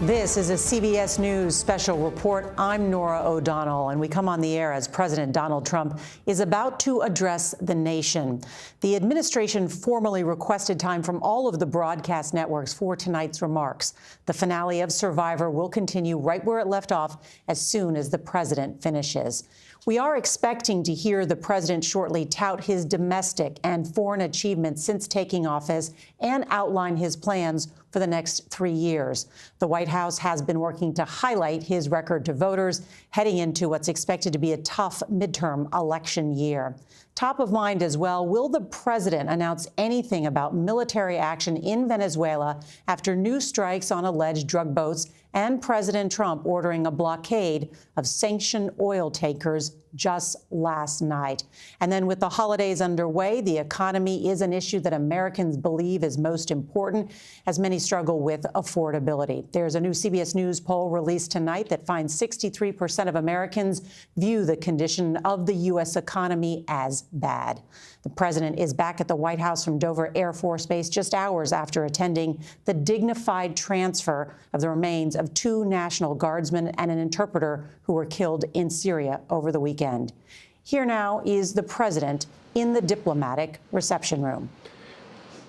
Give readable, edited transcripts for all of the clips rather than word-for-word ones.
This is a CBS News special report. I'm Norah O'Donnell, and we come on the air as President Donald Trump is about to address the nation. The administration formally requested time from all of the broadcast networks for tonight's remarks. The finale of Survivor will continue right where it left off as soon as the president finishes. We are expecting to hear the president shortly tout his domestic and foreign achievements since taking office and outline his plans for the next 3 years. The White House has been working to highlight his record to voters heading into what's expected to be a tough midterm election year. Top of mind as well, will the president announce anything about military action in Venezuela after new strikes on alleged drug boats and President Trump ordering a blockade of sanctioned oil tankers just last night? And then with the holidays underway, the economy is an issue that Americans believe is most important as many struggle with affordability. There's a new CBS News poll released tonight that finds 63% of Americans view the condition of the U.S. economy as bad. The president is back at the White House from Dover Air Force Base just hours after attending the dignified transfer of the remains of 2 National Guardsmen and an interpreter who were killed in Syria over the weekend. Here now is the president in the diplomatic reception room.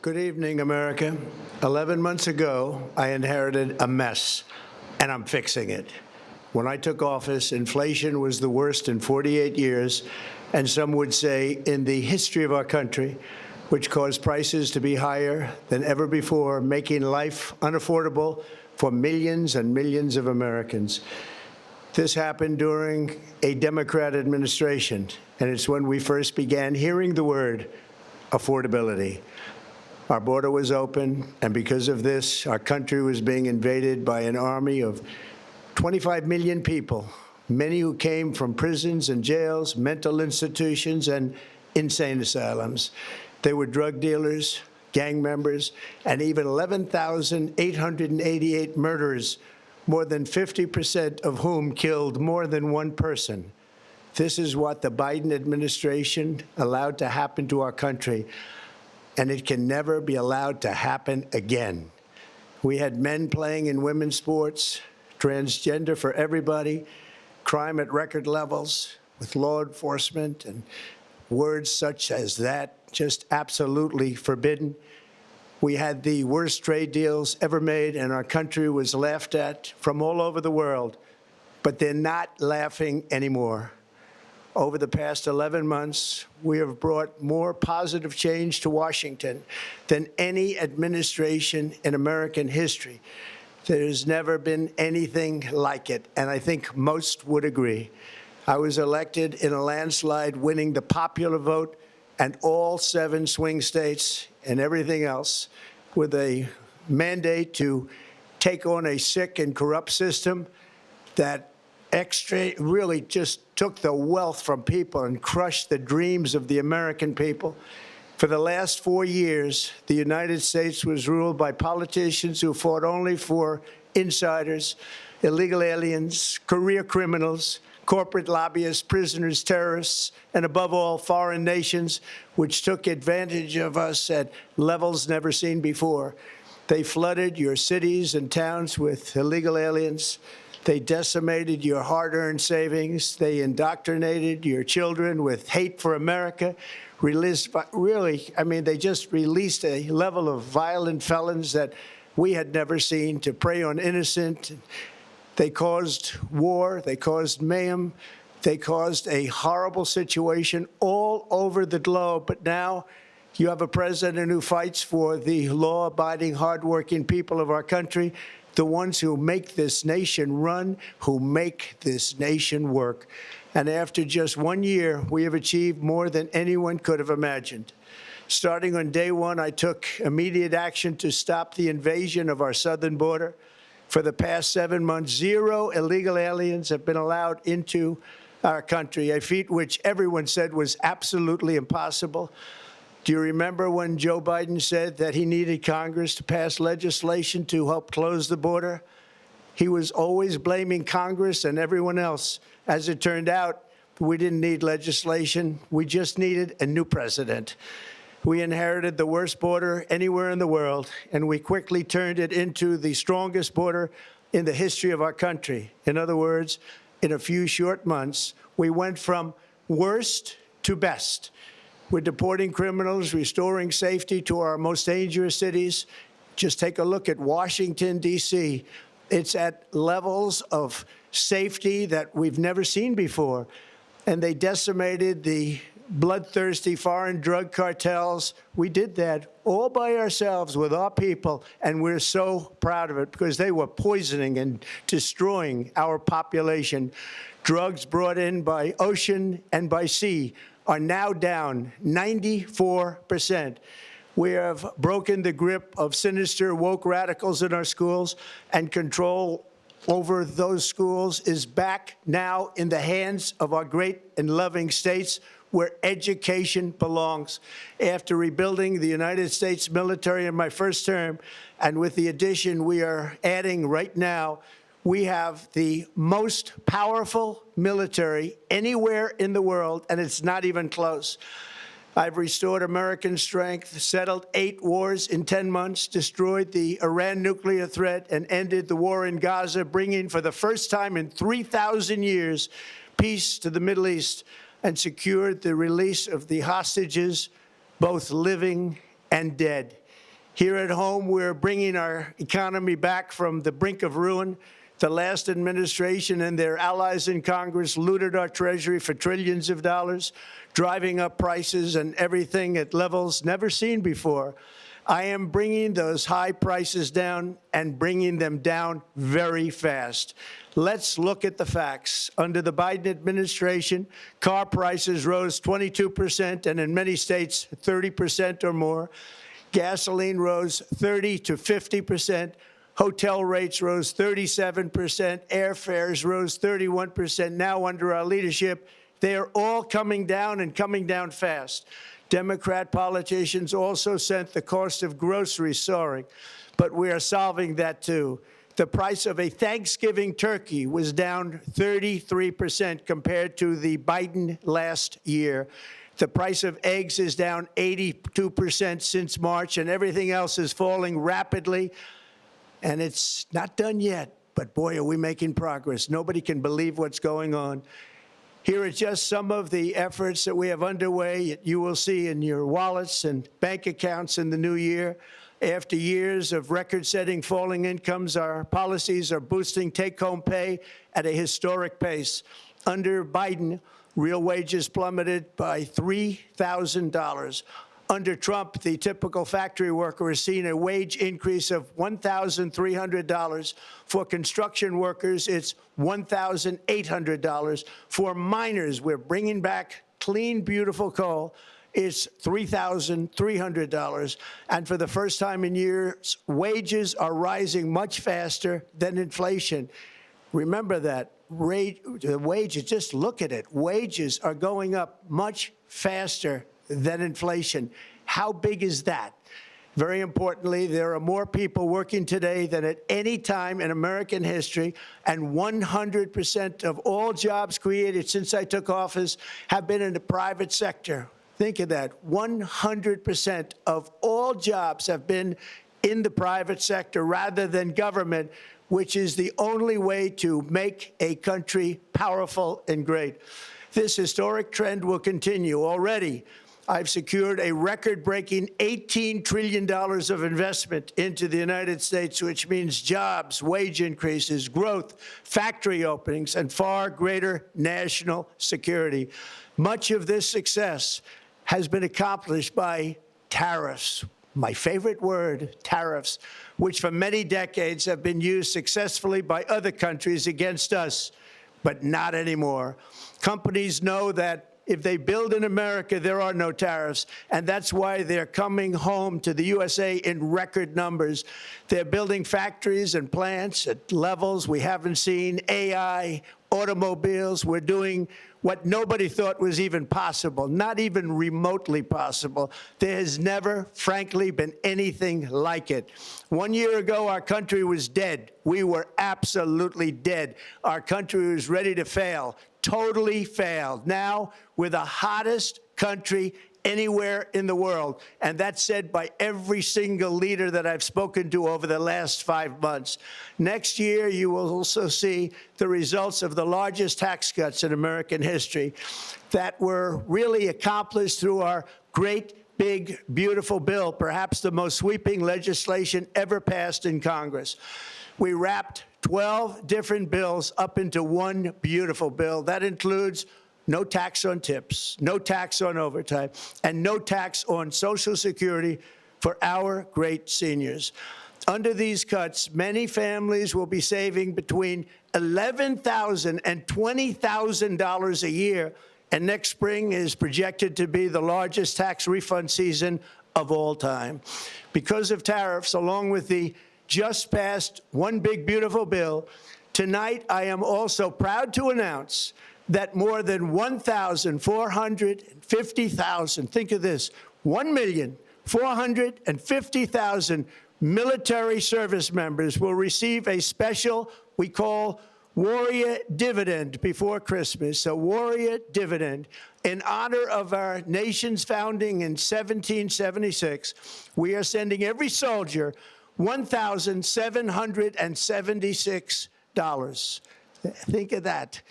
Good evening, America. 11 months ago, I inherited a mess, and I'm fixing it. When I took office, inflation was the worst in 48 years, and some would say in the history of our country, which caused prices to be higher than ever before, making life unaffordable for millions and millions of Americans. This happened during a Democrat administration, and it's when we first began hearing the word affordability. Our border was open, and because of this, our country was being invaded by an army of 25 million people, many who came from prisons and jails, mental institutions, and insane asylums. They were drug dealers, gang members, and even 11,888 murderers, more than 50% of whom killed more than one person. This is what the Biden administration allowed to happen to our country, and it can never be allowed to happen again. We had men playing in women's sports, transgender for everybody, crime at record levels with law enforcement, and words such as that just absolutely forbidden. We had the worst trade deals ever made, and our country was laughed at from all over the world, but they're not laughing anymore. Over the past 11 months, we have brought more positive change to Washington than any administration in American history. There's never been anything like it, and I think most would agree. I was elected in a landslide, winning the popular vote and all 7 swing states and everything else, with a mandate to take on a sick and corrupt system that really just took the wealth from people and crushed the dreams of the American people. For the last 4 years, the United States was ruled by politicians who fought only for insiders, illegal aliens, career criminals, corporate lobbyists, prisoners, terrorists, and above all, foreign nations, which took advantage of us at levels never seen before. They flooded your cities and towns with illegal aliens. They decimated your hard-earned savings. They indoctrinated your children with hate for America. They just released a level of violent felons that we had never seen to prey on innocent. They caused war. They caused mayhem. They caused a horrible situation all over the globe. But now you have a president who fights for the law-abiding, hardworking people of our country, the ones who make this nation run, who make this nation work. And after just 1 year, we have achieved more than anyone could have imagined. Starting on day 1, I took immediate action to stop the invasion of our southern border. For the past 7 months, 0 illegal aliens have been allowed into our country, a feat which everyone said was absolutely impossible. Do you remember when Joe Biden said that he needed Congress to pass legislation to help close the border? He was always blaming Congress and everyone else. As it turned out, we didn't need legislation. We just needed a new president. We inherited the worst border anywhere in the world, and we quickly turned it into the strongest border in the history of our country. In other words, in a few short months, we went from worst to best. We're deporting criminals, restoring safety to our most dangerous cities. Just take a look at Washington, D.C. It's at levels of safety that we've never seen before. And they decimated the bloodthirsty foreign drug cartels. We did that all by ourselves with our people, and we're so proud of it because they were poisoning and destroying our population. Drugs brought in by ocean and by sea are now down 94%. We have broken the grip of sinister woke radicals in our schools, and control over those schools is back now in the hands of our great and loving states where education belongs. After rebuilding the United States military in my first term, and with the addition we are adding right now, we have the most powerful military anywhere in the world, and it's not even close. I've restored American strength, settled 8 wars in 10 months, destroyed the Iran nuclear threat, and ended the war in Gaza, bringing for the first time in 3,000 years peace to the Middle East, and secured the release of the hostages, both living and dead. Here at home, we're bringing our economy back from the brink of ruin. The last administration and their allies in Congress looted our Treasury for trillions of dollars, driving up prices and everything at levels never seen before. I am bringing those high prices down and bringing them down very fast. Let's look at the facts. Under the Biden administration, car prices rose 22%, and in many states, 30% or more. Gasoline rose 30 to 50%. Hotel rates rose 37%. Airfares rose 31%. Now, under our leadership, they are all coming down and coming down fast. Democrat politicians also sent the cost of groceries soaring, but we are solving that too. The price of a Thanksgiving turkey was down 33% compared to the Biden last year. The price of eggs is down 82% since March, and everything else is falling rapidly. And it's not done yet, but boy, are we making progress. Nobody can believe what's going on. Here are just some of the efforts that we have underway. You will see in your wallets and bank accounts in the new year. After years of record-setting falling incomes, our policies are boosting take-home pay at a historic pace. Under Biden, real wages plummeted by $3,000. Under Trump, the typical factory worker has seen a wage increase of $1,300. For construction workers, it's $1,800. For miners, we're bringing back clean, beautiful coal. It's $3,300. And for the first time in years, wages are rising much faster than inflation. Remember that. The wages, just look at it. Wages are going up much faster than inflation. How big is that? Very importantly, there are more people working today than at any time in American history, and 100% of all jobs created since I took office have been in the private sector. Think of that. 100% of all jobs have been in the private sector rather than government, which is the only way to make a country powerful and great. This historic trend will continue. Already, I've secured a record-breaking $18 trillion of investment into the United States, which means jobs, wage increases, growth, factory openings, and far greater national security. Much of this success has been accomplished by tariffs. My favorite word, tariffs, which for many decades have been used successfully by other countries against us, but not anymore. Companies know that if they build in America, there are no tariffs, and that's why they're coming home to the USA in record numbers. They're building factories and plants at levels we haven't seen, AI, automobiles. We're doing what nobody thought was even possible, not even remotely possible. There has never, frankly, been anything like it. 1 year ago, our country was dead. We were absolutely dead. Our country was ready to fail, totally failed. Now, we're the hottest country anywhere in the world. And that's said by every single leader that I've spoken to over the last 5 months. Next year, you will also see the results of the largest tax cuts in American history that were really accomplished through our great, big, beautiful bill, perhaps the most sweeping legislation ever passed in Congress. We wrapped 12 different bills up into one beautiful bill. That includes no tax on tips, no tax on overtime, and no tax on Social Security for our great seniors. Under these cuts, many families will be saving between $11,000 and $20,000 a year, and next spring is projected to be the largest tax refund season of all time. Because of tariffs, along with the just passed One Big Beautiful Bill, tonight I am also proud to announce that more than 1,450,000, think of this, 1,450,000 military service members will receive a special, we call Warrior Dividend before Christmas, a Warrior Dividend. In honor of our nation's founding in 1776, we are sending every soldier $1,776. Think of that.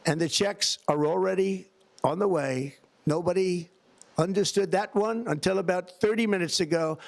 And the checks are already on the way. Nobody understood that one until about 30 minutes ago.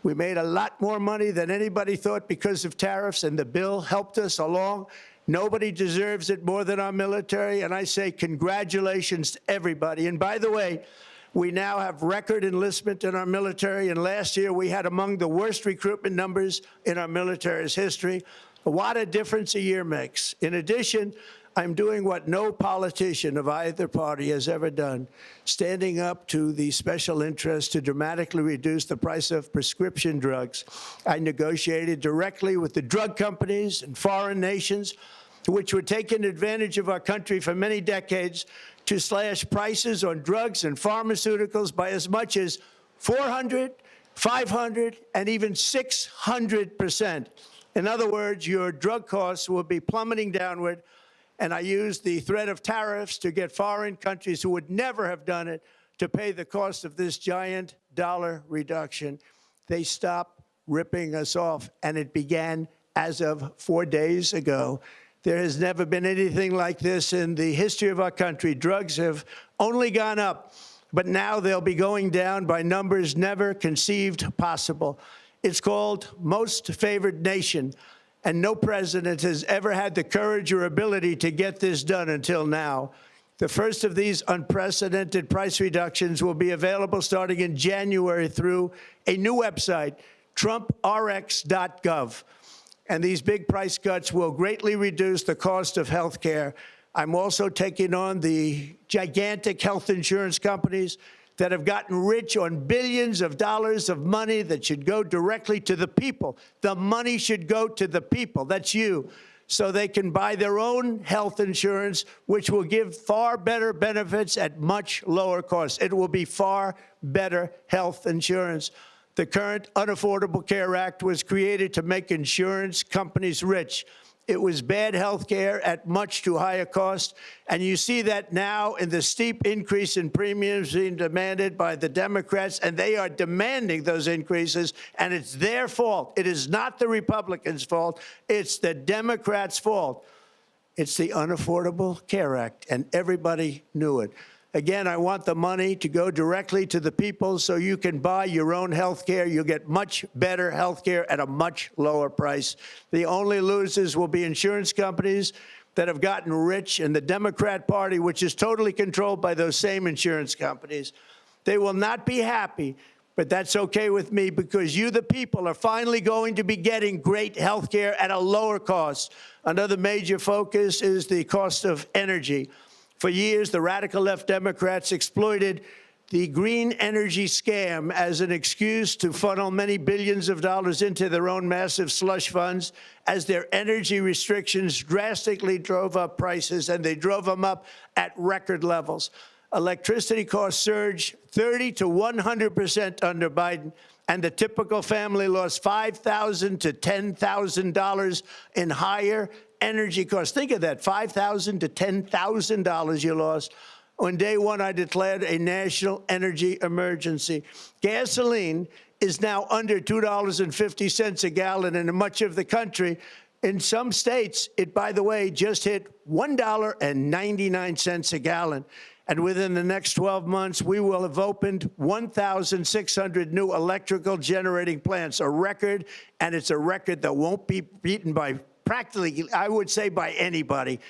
We made a lot more money than anybody thought because of tariffs, and the bill helped us along. Nobody deserves it more than our military, and I say congratulations to everybody. And by the way, we now have record enlistment in our military, and last year we had among the worst recruitment numbers in our military's history. What a difference a year makes. In addition, I'm doing what no politician of either party has ever done, standing up to the special interests to dramatically reduce the price of prescription drugs. I negotiated directly with the drug companies and foreign nations, which were taking advantage of our country for many decades, to slash prices on drugs and pharmaceuticals by as much as 400, 500, and even 600%. In other words, your drug costs will be plummeting downward. And I used the threat of tariffs to get foreign countries who would never have done it to pay the cost of this giant dollar reduction. They stopped ripping us off, and it began as of 4 days ago. There has never been anything like this in the history of our country. Drugs have only gone up, but now they'll be going down by numbers never conceived possible. It's called Most Favored Nation. And no president has ever had the courage or ability to get this done until now. The first of these unprecedented price reductions will be available starting in January through a new website, TrumpRx.gov. And these big price cuts will greatly reduce the cost of health care. I'm also taking on the gigantic health insurance companies that have gotten rich on billions of dollars of money that should go directly to the people. The money should go to the people, that's you, so they can buy their own health insurance, which will give far better benefits at much lower costs. It will be far better health insurance. The current Unaffordable Care Act was created to make insurance companies rich. It was bad health care at much too high a cost. And you see that now in the steep increase in premiums being demanded by the Democrats, and they are demanding those increases, and it's their fault. It is not the Republicans' fault. It's the Democrats' fault. It's the Unaffordable Care Act, and everybody knew it. Again, I want the money to go directly to the people so you can buy your own health care. You'll get much better health care at a much lower price. The only losers will be insurance companies that have gotten rich, and the Democrat Party, which is totally controlled by those same insurance companies. They will not be happy, but that's okay with me, because you, the people, are finally going to be getting great health care at a lower cost. Another major focus is the cost of energy. For years, the radical left Democrats exploited the green energy scam as an excuse to funnel many billions of dollars into their own massive slush funds, as their energy restrictions drastically drove up prices, and they drove them up at record levels. Electricity costs surged 30 to 100% under Biden, and the typical family lost $5,000 to $10,000 in higher energy costs. Think of that, $5,000 to $10,000 you lost. On day one, I declared a national energy emergency. Gasoline is now under $2.50 a gallon in much of the country. In some states, it, by the way, just hit $1.99 a gallon. And within the next 12 months, we will have opened 1,600 new electrical generating plants, a record, and it's a record that won't be beaten by practically, I would say, by anybody,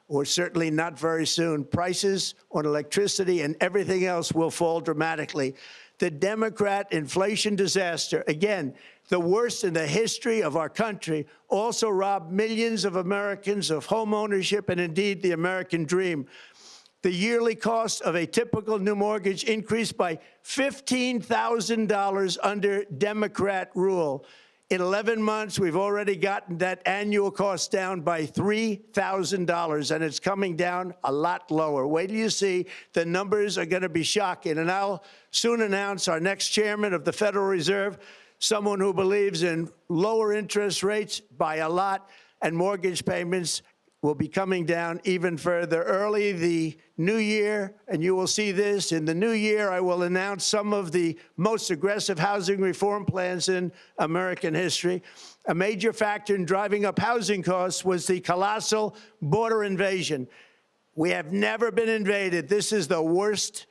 or certainly not very soon. Prices on electricity and everything else will fall dramatically. The Democrat inflation disaster, again, the worst in the history of our country, also robbed millions of Americans of home ownership and indeed the American dream. The yearly cost of a typical new mortgage increased by $15,000 under Democrat rule. In 11 months, we've already gotten that annual cost down by $3,000, and it's coming down a lot lower. Wait till you see. The numbers are going to be shocking. And I'll soon announce our next chairman of the Federal Reserve, someone who believes in lower interest rates by a lot, and mortgage payments will be coming down even further. Early the new year, and you will see this, in the new year, I will announce some of the most aggressive housing reform plans in American history. A major factor in driving up housing costs was the colossal border invasion. We have never been invaded. This is the worst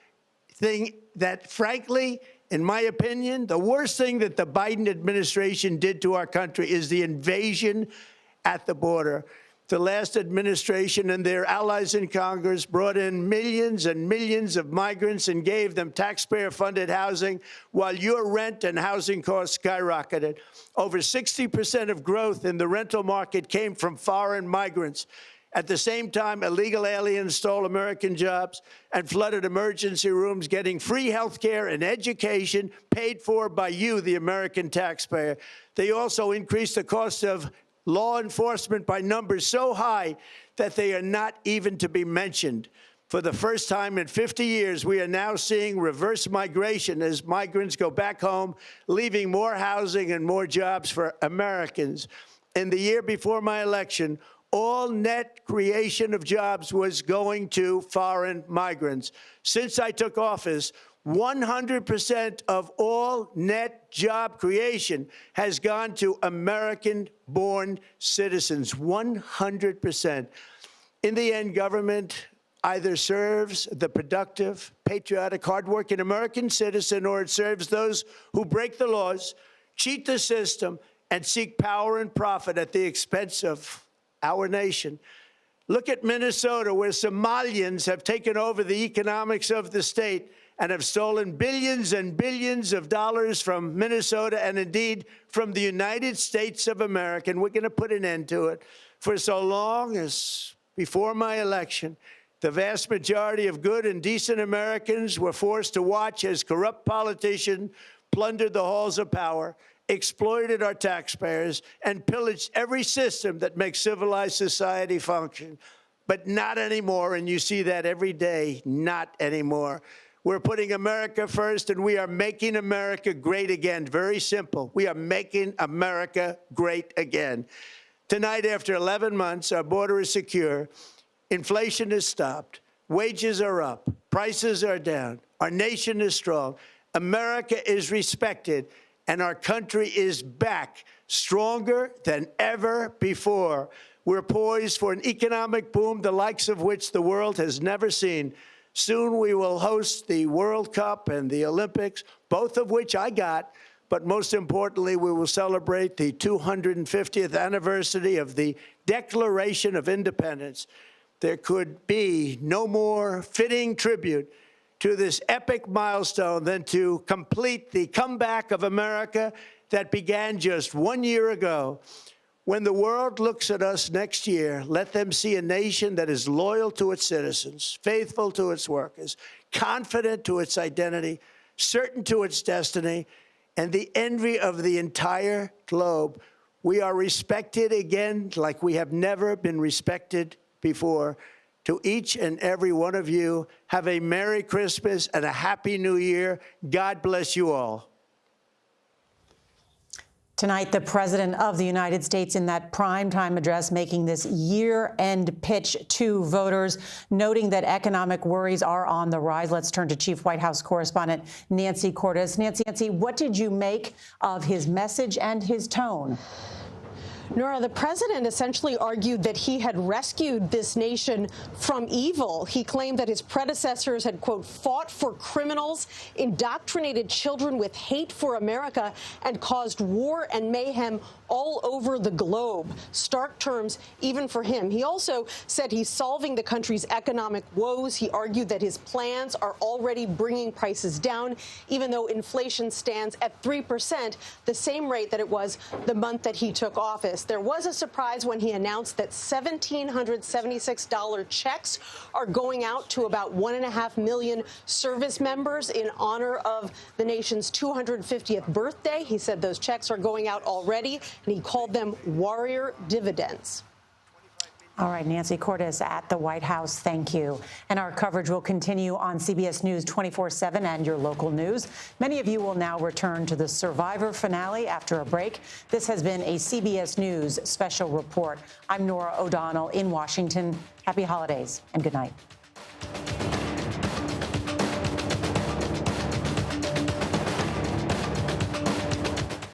thing that, frankly, in my opinion, the worst thing that the Biden administration did to our country is the invasion at the border. The last administration and their allies in Congress brought in millions and millions of migrants and gave them taxpayer-funded housing while your rent and housing costs skyrocketed. Over 60% of growth in the rental market came from foreign migrants. At the same time, illegal aliens stole American jobs and flooded emergency rooms, getting free health care and education paid for by you, the American taxpayer. They also increased the cost of law enforcement by numbers so high that they are not even to be mentioned. For the first time in 50 years, we are now seeing reverse migration as migrants go back home, leaving more housing and more jobs for Americans. In the year before my election, all net creation of jobs was going to foreign migrants. Since I took office, 100% of all net job creation has gone to American-born citizens, 100%. In the end, government either serves the productive, patriotic, hardworking American citizen, or it serves those who break the laws, cheat the system, and seek power and profit at the expense of our nation. Look at Minnesota, where Somalians have taken over the economics of the state and have stolen billions and billions of dollars from Minnesota and indeed from the United States of America. And we're going to put an end to it. For so long as before my election, the vast majority of good and decent Americans were forced to watch as corrupt politicians plundered the halls of power, exploited our taxpayers, and pillaged every system that makes civilized society function. But not anymore, and you see that every day, not anymore. We're putting America first, and we are making America great again. Very simple. We are making America great again. Tonight, after 11 months, our border is secure. Inflation is stopped. Wages are up. Prices are down. Our nation is strong. America is respected, and our country is back, stronger than ever before. We're poised for an economic boom, the likes of which the world has never seen. Soon we will host the World Cup and the Olympics, both of which I got. But most importantly, we will celebrate the 250th anniversary of the Declaration of Independence. There could be no more fitting tribute to this epic milestone than to complete the comeback of America that began just 1 year ago. When the world looks at us next year, let them see a nation that is loyal to its citizens, faithful to its workers, confident to its identity, certain to its destiny, and the envy of the entire globe. We are respected again like we have never been respected before. To each and every one of you, have a Merry Christmas and a Happy New Year. God bless you all. Tonight, the President of the United States in that primetime address making this year-end pitch to voters, noting that economic worries are on the rise. Let's turn to Chief White House correspondent Nancy Cordes. Nancy, what did you make of his message and his tone? Norah, the president essentially argued that he had rescued this nation from evil. He claimed that his predecessors had, quote, fought for criminals, indoctrinated children with hate for America, and caused war and mayhem all over the globe. Stark terms even for him. He also said he's solving the country's economic woes. He argued that his plans are already bringing prices down, even though inflation stands at 3%, the same rate that it was the month that he took office. There was a surprise when he announced that $1,776 checks are going out to about 1.5 million service members in honor of the nation's 250th birthday. He said those checks are going out already, and he called them warrior dividends. All right, Nancy Cordes at the White House, thank you. And our coverage will continue on CBS News 24/7 and your local news. Many of you will now return to the Survivor finale after a break. This has been a CBS News special report. I'm Norah O'Donnell in Washington. Happy holidays and good night.